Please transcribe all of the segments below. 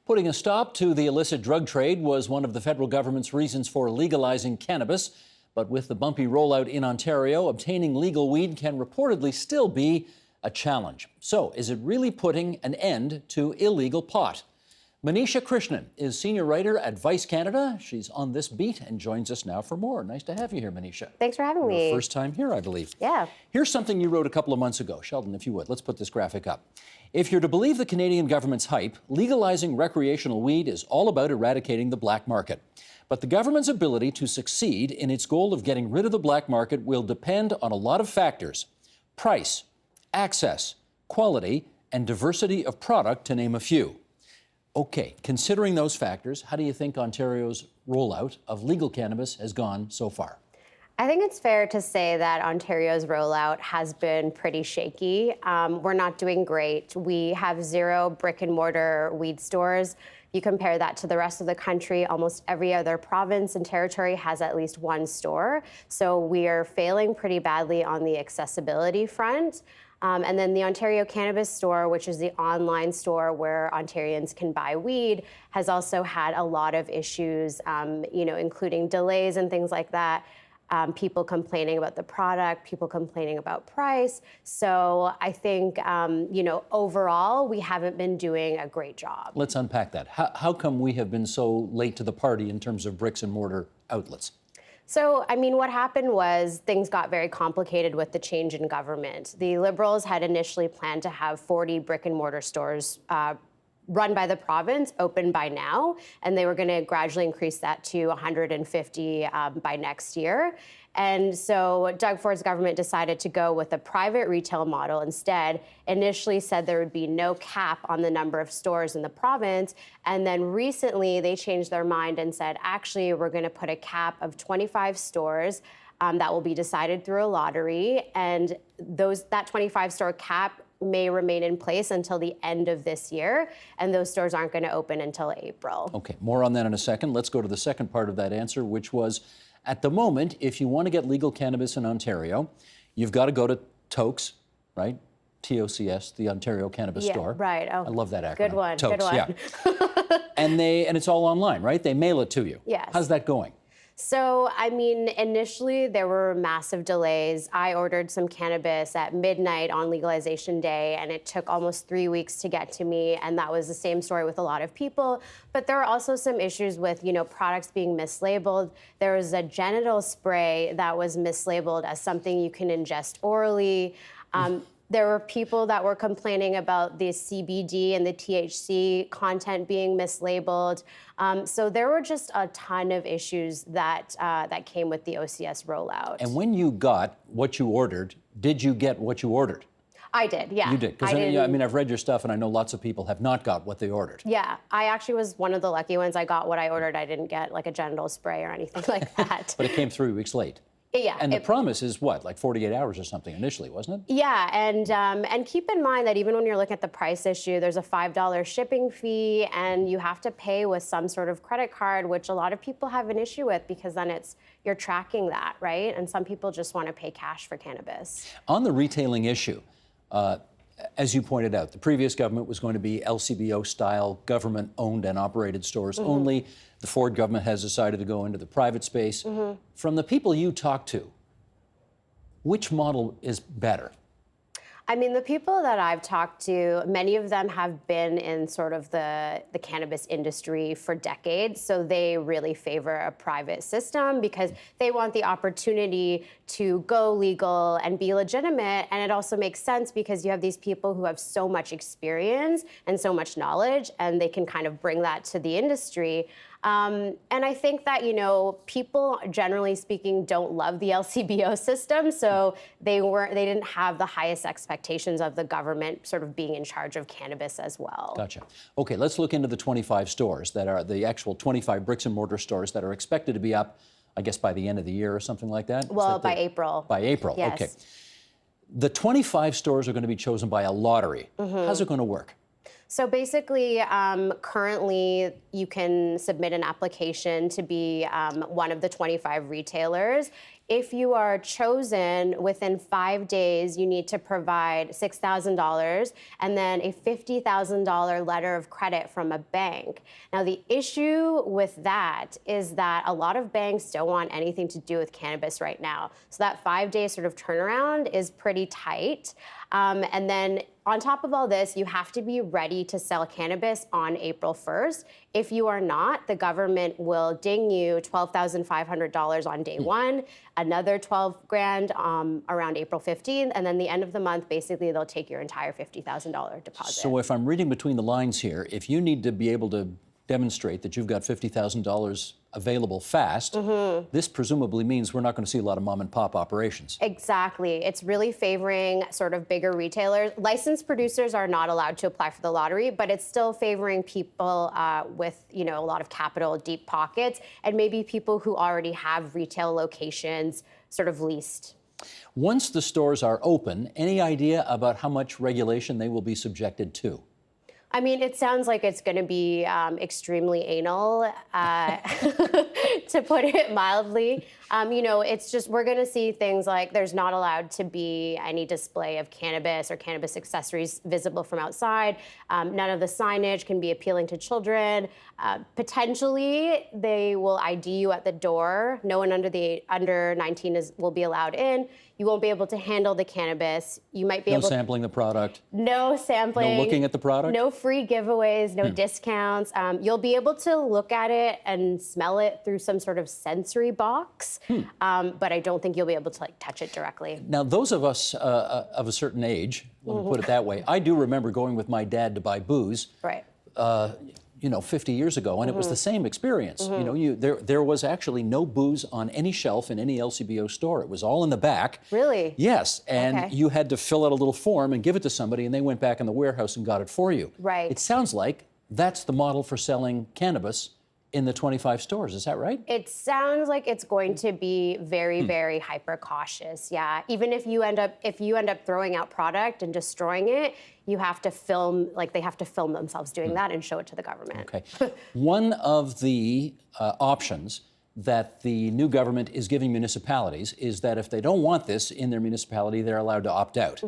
Putting a stop to the illicit drug trade was one of the federal government's reasons for legalizing cannabis. But with the bumpy rollout in Ontario, obtaining legal weed can reportedly still be a challenge. So, is it really putting an end to illegal pot? Manisha Krishnan is senior writer at Vice Canada. She's on this beat and joins us now for more. Nice to have you here, Manisha. Thanks for having me. First time here, I believe. Yeah. Here's something you wrote a couple of months ago. Sheldon, if you would, let's put this graphic up. If you're to believe the Canadian government's hype, legalizing recreational weed is all about eradicating the black market. But the government's ability to succeed in its goal of getting rid of the black market will depend on a lot of factors: price, access, quality, and diversity of product, to name a few. Okay, considering those factors, how do you think Ontario's rollout of legal cannabis has gone so far? I think it's fair to say that Ontario's rollout has been pretty shaky. We're not doing great. We have 0 brick and mortar weed stores. You compare that to the rest of the country, almost every other province and territory has at least 1 store. So we are failing pretty badly on the accessibility front. And then the Ontario Cannabis Store, which is the online store where Ontarians can buy weed, has also had a lot of issues, including delays and things like that. People complaining about the product, people complaining about price. So I think, overall, we haven't been doing a great job. Let's unpack that. How come we have been so late to the party in terms of bricks and mortar outlets? So, what happened was things got very complicated with the change in government. The Liberals had initially planned to have 40 brick and mortar stores run by the province open by now, and they were going to gradually increase that to 150 by next year. And so Doug Ford's government decided to go with a private retail model instead. Initially said there would be no cap on the number of stores in the province. And then recently they changed their mind and said, actually, we're going to put a cap of 25 stores that will be decided through a lottery. And that 25 store cap may remain in place until the end of this year, and those stores aren't going to open until April. Okay, more on that in a second. Let's go to the second part of that answer, which was, at the moment, if you want to get legal cannabis in Ontario, you've got to go to TOCS, right? TOCS, the Ontario Cannabis Store. Right. Oh, I love that acronym. Good one. TOCS, good one. Yeah. and it's all online, right? They mail it to you. Yes. How's that going? So, initially there were massive delays. I ordered some cannabis at midnight on legalization day, and it took almost 3 weeks to get to me. And that was the same story with a lot of people. But there were also some issues with, products being mislabeled. There was a genital spray that was mislabeled as something you can ingest orally. There were people that were complaining about the CBD and the THC content being mislabeled. So there were just a ton of issues that came with the OCS rollout. And when you got what you ordered, did you get what you ordered? I did, yeah. You did? Because I've read your stuff and I know lots of people have not got what they ordered. Yeah, I actually was one of the lucky ones. I got what I ordered. I didn't get like a genital spray or anything like that. But it came 3 weeks late. Yeah. And the promise is what, like 48 hours or something initially, wasn't it? Yeah, and keep in mind that even when you're looking at the price issue, there's a $5 shipping fee, and you have to pay with some sort of credit card, which a lot of people have an issue with because then you're tracking that, right? And some people just want to pay cash for cannabis. On the retailing issue, as you pointed out, the previous government was going to be LCBO-style, government-owned and operated stores only. The Ford government has decided to go into the private space. From the people you talk to, which model is better? The people that I've talked to, many of them have been in sort of the cannabis industry for decades, so they really favor a private system because they want the opportunity to go legal and be legitimate, and it also makes sense because you have these people who have so much experience and so much knowledge, and they can kind of bring that to the industry. And I think that, people, generally speaking, don't love the LCBO system, so they didn't have the highest expectations of the government sort of being in charge of cannabis as well. Gotcha. Okay, let's look into the 25 stores that are the actual 25 bricks and mortar stores that are expected to be up, I guess, by the end of the year or something like that? Well, by April. By April, yes. Okay. The 25 stores are going to be chosen by a lottery. How's it going to work? So basically, currently, you can submit an application to be one of the 25 retailers. If you are chosen, within 5 days, you need to provide $6,000 and then a $50,000 letter of credit from a bank. Now, the issue with that is that a lot of banks don't want anything to do with cannabis right now. So that 5-day sort of turnaround is pretty tight. And then on top of all this, you have to be ready to sell cannabis on April 1st. If you are not, the government will ding you $12,500 on day one, another $12,000 around April 15th, and then the end of the month, basically, they'll take your entire $50,000 deposit. So if I'm reading between the lines here, if you need to be able to demonstrate that you've got $50,000 available fast, this presumably means we're not going to see a lot of mom and pop operations. Exactly. It's really favoring sort of bigger retailers. Licensed producers are not allowed to apply for the lottery, but it's still favoring people with, a lot of capital, deep pockets, and maybe people who already have retail locations sort of leased. Once the stores are open, any idea about how much regulation they will be subjected to? I mean, it sounds like it's going to be extremely anal, to put it mildly. It's just, we're going to see things like there's not allowed to be any display of cannabis or cannabis accessories visible from outside. None of the signage can be appealing to children. Potentially, they will ID you at the door. No one under 19 will be allowed in. You won't be able to handle the cannabis. You might be able to... No sampling the product? No sampling. No looking at the product? No free giveaways, no discounts. You'll be able to look at it and smell it through some sort of sensory box, but I don't think you'll be able to touch it directly. Now, those of us of a certain age, let me put it that way, I do remember going with my dad to buy booze. Right. 50 years ago, and it was the same experience. There was actually no booze on any shelf in any LCBO store. It was all in the back. Really? Yes, and you had to fill out a little form and give it to somebody, and they went back in the warehouse and got it for you. Right. It sounds like that's the model for selling cannabis in the 25 stores. Is that right? It sounds like it's going to be very, very hyper cautious. Yeah. Even if you end up throwing out product and destroying it, you have to film, they have to film themselves doing that and show it to the government. Okay. One of the options that the new government is giving municipalities is that if they don't want this in their municipality, they're allowed to opt out.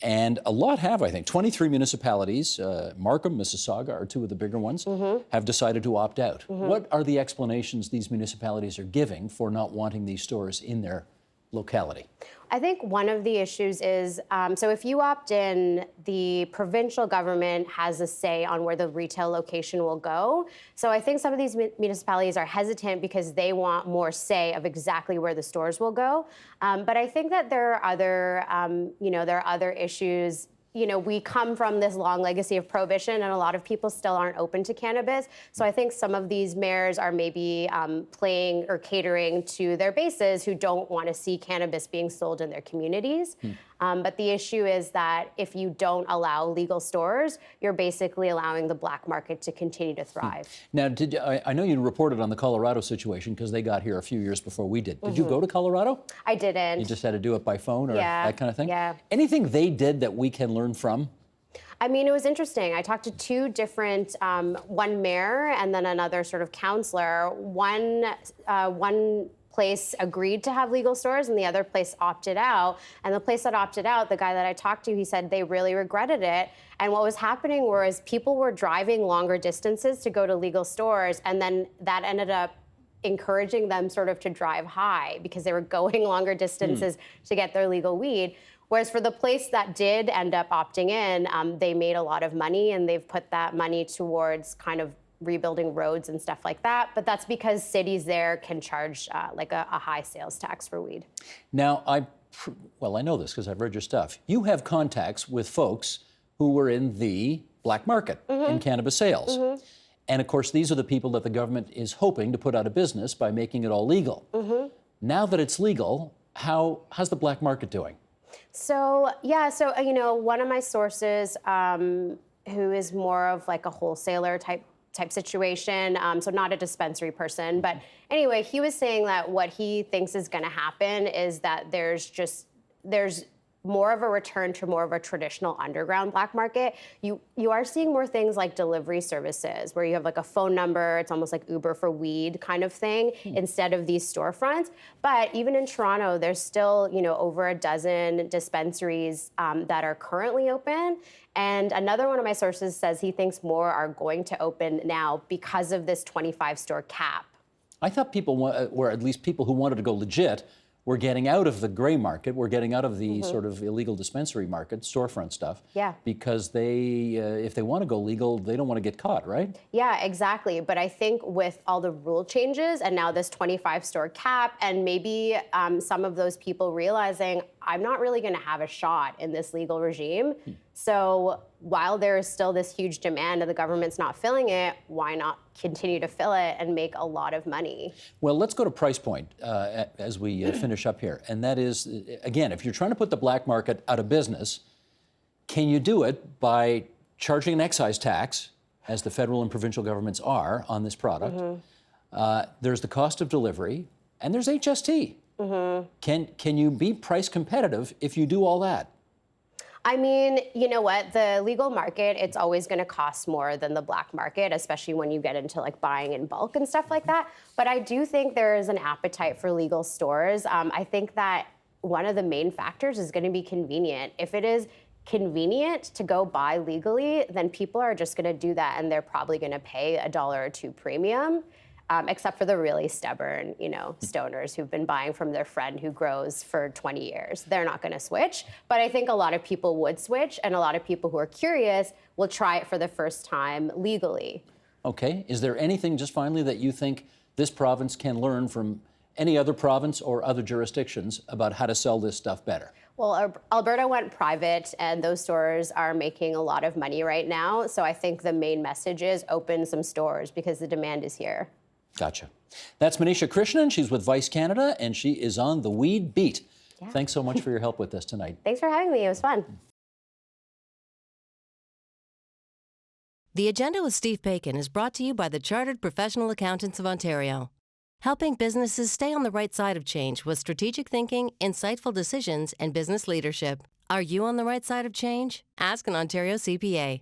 And a lot have, I think. 23 municipalities, Markham, Mississauga are two of the bigger ones, have decided to opt out. What are the explanations these municipalities are giving for not wanting these stores in their locality? I think one of the issues is, so if you opt in, the provincial government has a say on where the retail location will go. So I think some of these municipalities are hesitant because they want more say of exactly where the stores will go. But I think that there are other issues. We come from this long legacy of prohibition, and a lot of people still aren't open to cannabis. So I think some of these mayors are maybe playing or catering to their bases who don't want to see cannabis being sold in their communities. But the issue is that if you don't allow legal stores, you're basically allowing the black market to continue to thrive. Now, I know you reported on the Colorado situation because they got here a few years before we did. Did you go to Colorado? I didn't. You just had to do it by phone or that kind of thing? Yeah. Anything they did that we can learn from? I mean, it was interesting. I talked to two different, one mayor and then another sort of counselor. One place agreed to have legal stores and the other place opted out. And the place that opted out, the guy that I talked to, he said they really regretted it. And what was happening was people were driving longer distances to go to legal stores, and then that ended up encouraging them sort of to drive high because they were going longer distances to get their legal weed. Whereas for the place that did end up opting in, they made a lot of money, and they've put that money towards kind of rebuilding roads and stuff like that. But that's because cities there can charge a high sales tax for weed. Now, I know this because I've read your stuff. You have contacts with folks who were in the black market in cannabis sales. And of course, these are the people that the government is hoping to put out of business by making it all legal. Now that it's legal, how's the black market doing? So one of my sources who is more of like a wholesaler type situation, so not a dispensary person. But anyway, he was saying that what he thinks is going to happen is that there's more of a return to more of a traditional underground black market, you are seeing more things like delivery services where you have like a phone number, it's almost like Uber for weed kind of thing, instead of these storefronts. But even in Toronto, there's still, over a dozen dispensaries that are currently open. And another one of my sources says he thinks more are going to open now because of this 25 store cap. I thought people were, at least people who wanted to go legit, were getting out of the gray market, we're getting out of the sort of illegal dispensary market, storefront stuff. Yeah. Because they, if they want to go legal, they don't want to get caught, right? Yeah, exactly. But I think with all the rule changes and now this 25 store cap, and maybe some of those people realizing I'm not really going to have a shot in this legal regime. So while there is still this huge demand and the government's not filling it, why not continue to fill it and make a lot of money? Well, let's go to price point as we finish up here. And that is, again, if you're trying to put the black market out of business, can you do it by charging an excise tax, as the federal and provincial governments are on this product? There's the cost of delivery, and there's HST. Can you be price competitive if you do all that? I mean, you know what? The legal market, it's always going to cost more than the black market, especially when you get into like buying in bulk and stuff like that. But I do think there is an appetite for legal stores. I think that one of the main factors is going to be convenient. If it is convenient to go buy legally, then people are just going to do that, and they're probably going to pay $1 or $2 premium. Except for the really stubborn, stoners who've been buying from their friend who grows for 20 years. They're not going to switch. But I think a lot of people would switch, and a lot of people who are curious will try it for the first time legally. Okay. Is there anything, just finally, that you think this province can learn from any other province or other jurisdictions about how to sell this stuff better? Well, Alberta went private, and those stores are making a lot of money right now. So I think the main message is open some stores because the demand is here. Gotcha. That's Manisha Krishnan. She's with Vice Canada, and she is on the weed beat. Yeah. Thanks so much for your help with this tonight. Thanks for having me. It was fun. The Agenda with Steve Paikin is brought to you by the Chartered Professional Accountants of Ontario, helping businesses stay on the right side of change with strategic thinking, insightful decisions, and business leadership. Are you on the right side of change? Ask an Ontario CPA.